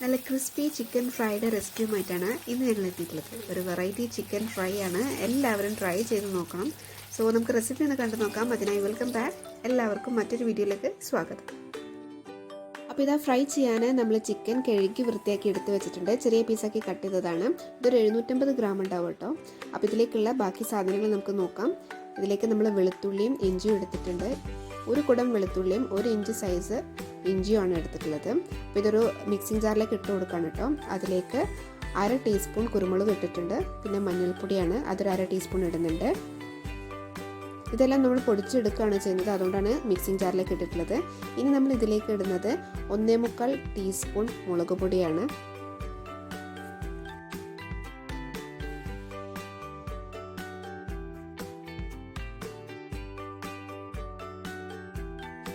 നല്ല crispy chicken ഫ്രൈയുടെ റെസിപ്പിയുമായിട്ടാണ് ഇന്ന് ഞങ്ങൾ എത്തിയിട്ടുള്ളത്. ഒരു വെറൈറ്റി ചിക്കൻ ഫ്രൈ ആണ്. എല്ലാവരും ട്രൈ ചെയ്ത് നോക്കണം. സോ നമുക്ക് റെസിപ്പി ഒന്ന് കണ്ടു നോക്കാം. അതിനായി വെൽക്കം ബാക്ക്. എല്ലാവർക്കും മറ്റൊരു വീഡിയോയിലേക്ക് സ്വാഗതം. അപ്പോൾ ഇതാ ഫ്രൈ ചെയ്യാൻ നമ്മൾ ചിക്കൻ കഴുകി വൃത്തിയാക്കി എടുത്ത് വെച്ചിട്ടുണ്ട്. ചെറിയ പീസാക്കി കട്ട് ചെയ്തതാണ്. ഇതൊരു 750 ഗ്രാം ഉണ്ടാവും കേട്ടോ. അപ്പോൾ ഇതിലേക്കുള്ള ബാക്കി സാധനങ്ങൾ നമുക്ക് നോക്കാം. ഇതിലേക്ക് നമ്മൾ വെളുത്തുള്ളിയും ഇഞ്ചിയും എടുത്തിട്ടുണ്ട്. ഒരു കുടം വെളുത്തുള്ളിയും 1 ഇഞ്ച് സൈസ് ഇഞ്ചിയുമാണ് എടുത്തിട്ടുള്ളത്. അപ്പോൾ ഇതൊരു മിക്സിംഗ് ജാറിലേക്ക് ഇട്ട് കൊടുക്കണം കേട്ടോ. അതിലേക്ക് 1/2 ടീസ്പൂൺ കുരുമുളക് ഇട്ടിട്ടുണ്ട്. പിന്നെ മഞ്ഞൾപ്പൊടിയാണ്, അതൊരു 1/2 ടീസ്പൂൺ ഇടുന്നുണ്ട്. ഇതെല്ലാം നമ്മൾ പൊടിച്ചെടുക്കുകയാണ് ചെയ്യുന്നത്, അതുകൊണ്ടാണ് മിക്സിംഗ് ജാറിലേക്ക് ഇട്ടിട്ടുള്ളത്. ഇനി നമ്മൾ ഇതിലേക്ക് ഇടുന്നത് 1/4 ടീസ്പൂൺ മുളക് പൊടിയാണ്.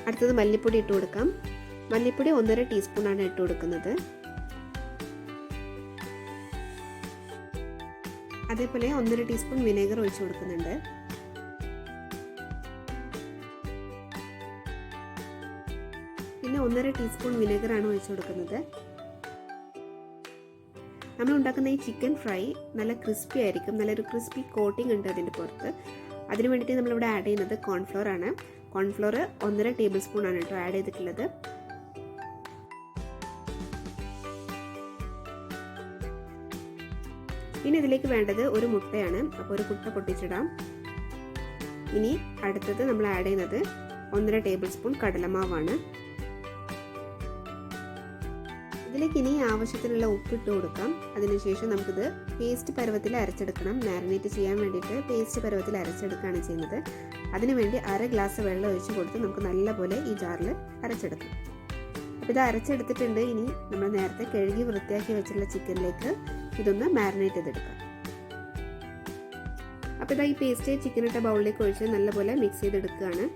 അടുത്തത് മല്ലിപ്പൊടി ഇട്ട് കൊടുക്കാം. മല്ലിപ്പൊടി 1/2 ടീസ്പൂണാണ് ഇട്ട് കൊടുക്കുന്നത്. അതേപോലെ 1/2 ടീസ്പൂൺ വിനെഗർ ഒഴിച്ചു കൊടുക്കുന്നുണ്ട്. പിന്നെ 1/2 ടീസ്പൂൺ വിനെഗറാണ് ഒഴിച്ചു കൊടുക്കുന്നത്. നമ്മൾ ഉണ്ടാക്കുന്ന ഈ ചിക്കൻ ഫ്രൈ നല്ല ക്രിസ്പി ആയിരിക്കും. നല്ലൊരു ക്രിസ്പി കോട്ടിംഗ് ഉണ്ട് അതിൻ്റെ പുറത്ത്. അതിന് വേണ്ടിയിട്ട് നമ്മളിവിടെ ആഡ് ചെയ്യുന്നത് കോൺഫ്ലോർ ആണ്. കോൺഫ്ലോർ 1/2 ടേബിൾ സ്പൂൺ ആണ് കേട്ടോ ആഡ് ചെയ്തിട്ടുള്ളത്. ഇനി ഇതിലേക്ക് വേണ്ടത് ഒരു മുട്ടയാണ്. അപ്പോൾ ഒരു മുട്ട പൊട്ടിച്ചിടാം. ഇനി അടുത്തത് നമ്മൾ ആഡ് ചെയ്യുന്നത് 1/2 ടേബിൾ സ്പൂൺ കടലമാവാണ്. ഇതിലേക്ക് ഇനി ആവശ്യത്തിനുള്ള ഉപ്പിട്ട് കൊടുക്കാം. അതിനുശേഷം നമുക്കിത് പേസ്റ്റ് പരുവത്തിൽ അരച്ചെടുക്കണം. മാരിനേറ്റ് ചെയ്യാൻ വേണ്ടിയിട്ട് പേസ്റ്റ് പരുവത്തിൽ അരച്ചെടുക്കുകയാണ് ചെയ്യുന്നത്. അതിനുവേണ്ടി 1/2 ഗ്ലാസ് വെള്ളം ഒഴിച്ച് കൊടുത്ത് നമുക്ക് നല്ലപോലെ ഈ ജാറിൽ അരച്ചെടുക്കാം. അപ്പോൾ ഇത് അരച്ചെടുത്തിട്ടുണ്ട്. ഇനി നമ്മൾ നേരത്തെ കഴുകി വൃത്തിയാക്കി വെച്ചിട്ടുള്ള ചിക്കനിലേക്ക് ഇതൊന്ന് മാരിനേറ്റ് ചെയ്തെടുക്കാം. അപ്പോൾ ഇതാ ഈ പേസ്റ്റ് ചിക്കനിട്ട ബൗളിലേക്ക് ഒഴിച്ച് നല്ലപോലെ മിക്സ് ചെയ്തെടുക്കുകയാണ്.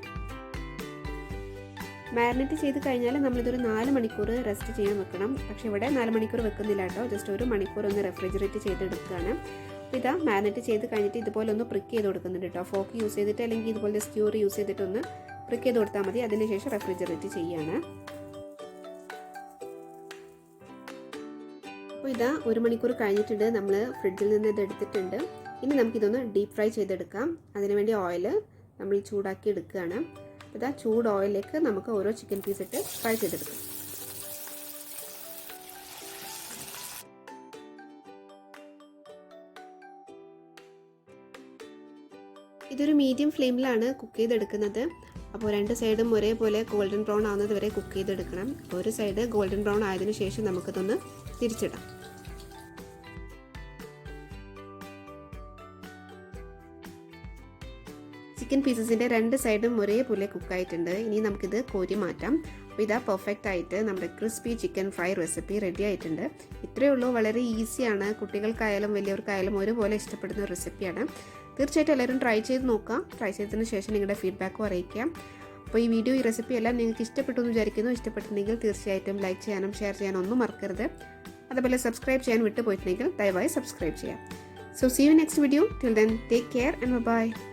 മാരിനേറ്റ് ചെയ്ത് കഴിഞ്ഞാൽ നമ്മളിതൊരു 4 മണിക്കൂർ റെസ്റ്റ് ചെയ്യാൻ വെക്കണം. പക്ഷെ ഇവിടെ 4 മണിക്കൂർ വെക്കുന്നില്ല കേട്ടോ. ജസ്റ്റ് 1 മണിക്കൂർ ഒന്ന് റെഫ്രിജറേറ്റ് ചെയ്തെടുക്കുകയാണ്. അപ്പോൾ ഇതാ മാരിനേറ്റ് ചെയ്ത് കഴിഞ്ഞിട്ട് ഇതുപോലെ ഒന്ന് പ്രിക്ക് ചെയ്ത് കൊടുക്കുന്നുണ്ട് കേട്ടോ. ഫോക്ക് യൂസ് ചെയ്തിട്ട് അല്ലെങ്കിൽ ഇതുപോലെ സ്ക്യൂർ യൂസ് ചെയ്തിട്ട് ഒന്ന് പ്രിക്ക് ചെയ്ത് കൊടുത്താൽ മതി. അതിനുശേഷം റെഫ്രിജറേറ്റ് ചെയ്യാണ്. അപ്പോൾ ഇതാ 1 മണിക്കൂർ കഴിഞ്ഞിട്ടുണ്ട്. നമ്മൾ ഫ്രിഡ്ജിൽ നിന്ന് ഇത് എടുത്തിട്ടുണ്ട്. ഇനി നമുക്കിതൊന്ന് ഡീപ്പ് ഫ്രൈ ചെയ്തെടുക്കാം. അതിനുവേണ്ടി ഓയിൽ നമ്മൾ ചൂടാക്കി എടുക്കുകയാണ്. ഇതാ ചൂട് ഓയിലേക്ക് നമുക്ക് ഓരോ ചിക്കൻ പീസ് ഇട്ട് ഫ്രൈ ചെയ്തെടുക്കാം. ഇതൊരു മീഡിയം ഫ്ലെയിമിലാണ് കുക്ക് ചെയ്തെടുക്കുന്നത്. അപ്പോൾ 2 സൈഡും ഒരേപോലെ ഗോൾഡൻ ബ്രൗൺ ആവുന്നത് വരെ കുക്ക് ചെയ്തെടുക്കണം. ഒരു സൈഡ് ഗോൾഡൻ ബ്രൗൺ ആയതിനു ശേഷം നമുക്കിതൊന്ന് തിരിച്ചിടാം. ചിക്കൻ പീസസിൻ്റെ 2 സൈഡും ഒരേപോലെ കുക്കായിട്ടുണ്ട്. ഇനി നമുക്കിത് കോരി മാറ്റാം. അപ്പോൾ ഇതാ പെർഫെക്റ്റ് ആയിട്ട് നമ്മുടെ crispy chicken fry recipe ready ആയിട്ടുണ്ട്. ഇത്രയേ ഉള്ളൂ. വളരെ ഈസിയാണ്. കുട്ടികൾക്കായാലും വലിയവർക്കായാലും ഒരുപോലെ ഇഷ്ടപ്പെടുന്ന റെസിപ്പിയാണ്. തീർച്ചയായിട്ടും എല്ലാവരും ട്രൈ ചെയ്ത് നോക്കാം. ട്രൈ ചെയ്തതിന് ശേഷം നിങ്ങളുടെ ഫീഡ്ബാക്കും അറിയിക്കാം. അപ്പോൾ ഈ റെസിപ്പി എല്ലാം നിങ്ങൾക്ക് ഇഷ്ടപ്പെട്ടു എന്ന് വിചാരിക്കുന്നു. ഇഷ്ടപ്പെട്ടിട്ടുണ്ടെങ്കിൽ തീർച്ചയായിട്ടും ലൈക്ക് ചെയ്യാനും ഷെയർ ചെയ്യാനും ഒന്നും മറക്കരുത്. അതുപോലെ സബ്സ്ക്രൈബ് ചെയ്യാൻ വിട്ടുപോയിട്ടുണ്ടെങ്കിൽ ദയവായി സബ്സ്ക്രൈബ് ചെയ്യാം. So see you next video. Till then, take care and bye-bye.